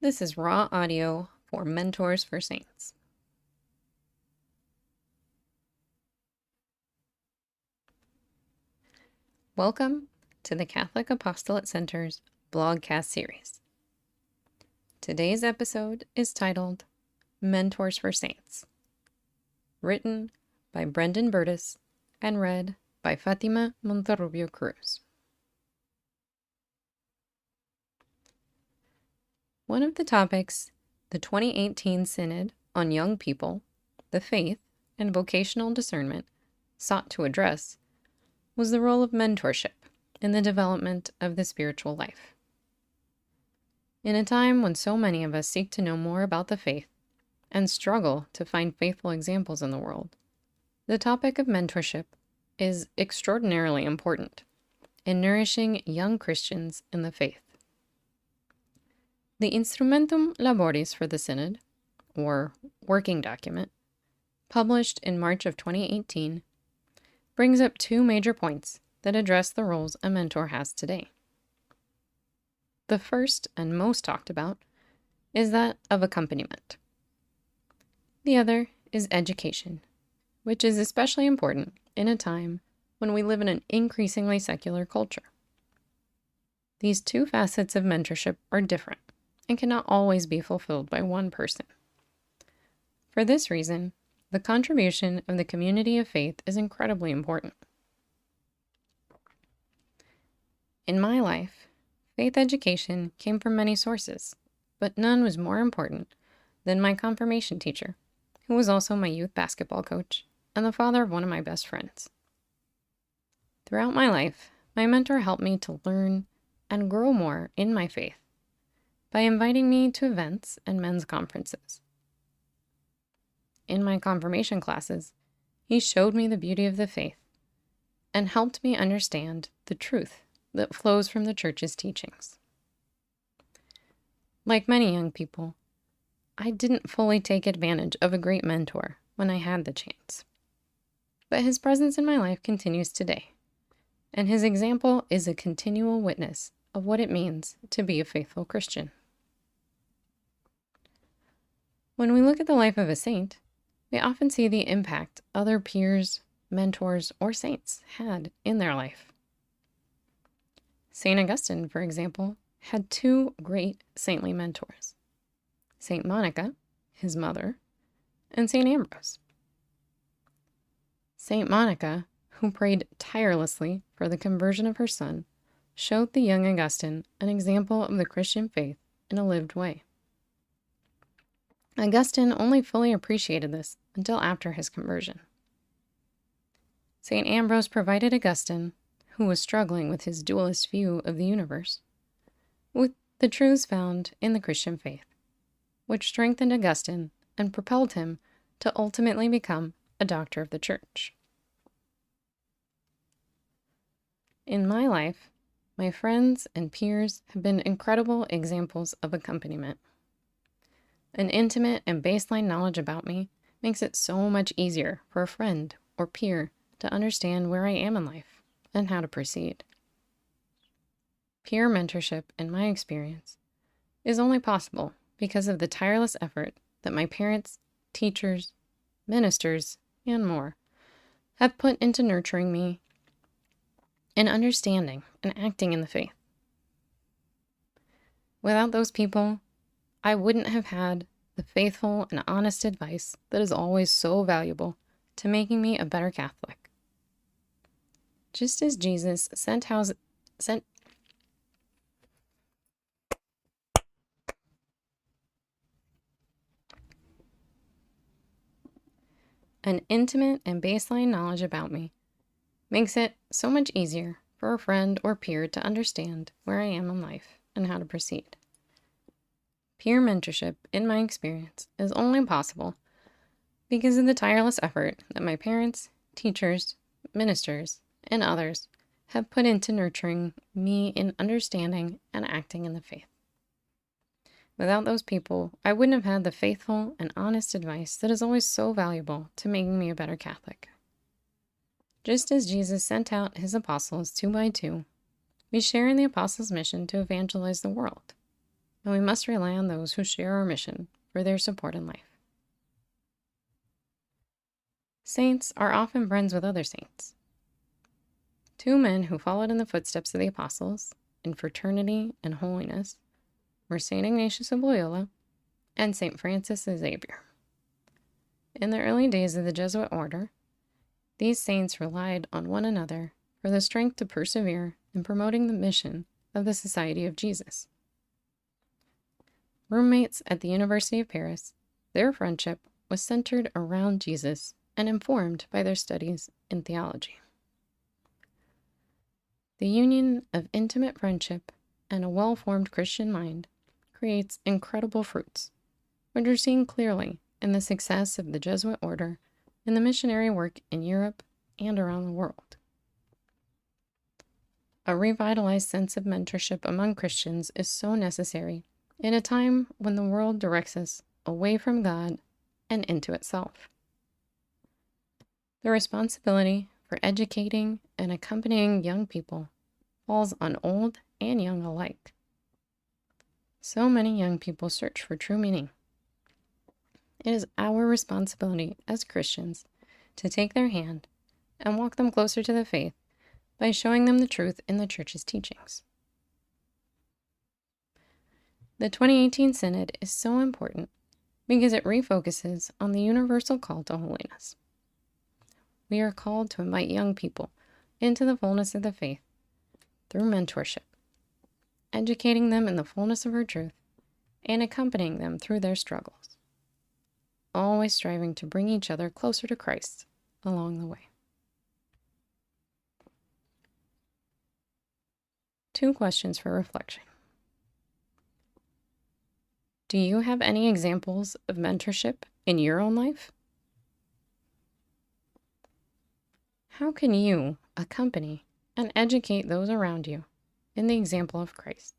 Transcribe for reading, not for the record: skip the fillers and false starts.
This is raw audio for Mentors for Saints. Welcome to the Catholic Apostolate Center's blogcast series. Today's episode is titled Mentors for Saints, written by Brendan Burtis and read by Fatima Monterrubio Cruess. One of the topics the 2018 Synod on Young People, the Faith, and Vocational Discernment sought to address was the role of mentorship in the development of the spiritual life. In a time when so many of us seek to know more about the faith and struggle to find faithful examples in the world, the topic of mentorship is extraordinarily important in nourishing young Christians in the faith. The Instrumentum Laboris for the Synod, or working document, published in March of 2018, brings up two major points that address the roles a mentor has today. The first and most talked about is that of accompaniment. The other is education, which is especially important in a time when we live in an increasingly secular culture. These two facets of mentorship are different and cannot always be fulfilled by one person. For this reason, the contribution of the community of faith is incredibly important. In my life, faith education came from many sources, but none was more important than my confirmation teacher, who was also my youth basketball coach and the father of one of my best friends. Throughout my life, my mentor helped me to learn and grow more in my faith by inviting me to events and men's conferences. In my confirmation classes, he showed me the beauty of the faith and helped me understand the truth that flows from the Church's teachings. Like many young people, I didn't fully take advantage of a great mentor when I had the chance. But his presence in my life continues today, and his example is a continual witness of what it means to be a faithful Christian. When we look at the life of a saint, we often see the impact other peers, mentors, or saints had in their life. St. Augustine, for example, had two great saintly mentors, St. Monica, his mother, and St. Ambrose. St. Monica, who prayed tirelessly for the conversion of her son, showed the young Augustine an example of the Christian faith in a lived way. Augustine only fully appreciated this until after his conversion. St. Ambrose provided Augustine, who was struggling with his dualist view of the universe, with the truths found in the Christian faith, which strengthened Augustine and propelled him to ultimately become a doctor of the Church. In my life, my friends and peers have been incredible examples of accompaniment. An intimate and baseline knowledge about me makes it so much easier for a friend or peer to understand where I am in life and how to proceed. Peer mentorship, in my experience, is only possible because of the tireless effort that my parents, teachers, ministers, and more have put into nurturing me in understanding and acting in the faith. Without those people, I wouldn't have had the faithful and honest advice that is always so valuable to making me a better Catholic. Just as Jesus sent an intimate and baseline knowledge about me makes it so much easier for a friend or peer to understand where I am in life and how to proceed. Peer mentorship, in my experience, is only possible because of the tireless effort that my parents, teachers, ministers, and others have put into nurturing me in understanding and acting in the faith. Without those people, I wouldn't have had the faithful and honest advice that is always so valuable to making me a better Catholic. Just as Jesus sent out his apostles 2 by 2, we share in the apostles' mission to evangelize the world. and we must rely on those who share our mission for their support in life. Saints are often friends with other saints. Two men who followed in the footsteps of the apostles in fraternity and holiness were St. Ignatius of Loyola and St. Francis Xavier. In the early days of the Jesuit order, these saints relied on one another for the strength to persevere in promoting the mission of the Society of Jesus. Roommates at the University of Paris, their friendship was centered around Jesus and informed by their studies in theology. The union of intimate friendship and a well-formed Christian mind creates incredible fruits, which are seen clearly in the success of the Jesuit order in the missionary work in Europe and around the world. A revitalized sense of mentorship among Christians is so necessary in a time when the world directs us away from God and into itself. The responsibility for educating and accompanying young people falls on old and young alike. So many young people search for true meaning. It is our responsibility as Christians to take their hand and walk them closer to the faith by showing them the truth in the Church's teachings. The 2018 Synod is so important because it refocuses on the universal call to holiness. We are called to invite young people into the fullness of the faith through mentorship, educating them in the fullness of her truth, and accompanying them through their struggles, always striving to bring each other closer to Christ along the way. 2 questions for reflection. Do you have any examples of mentorship in your own life? How can you accompany and educate those around you in the example of Christ?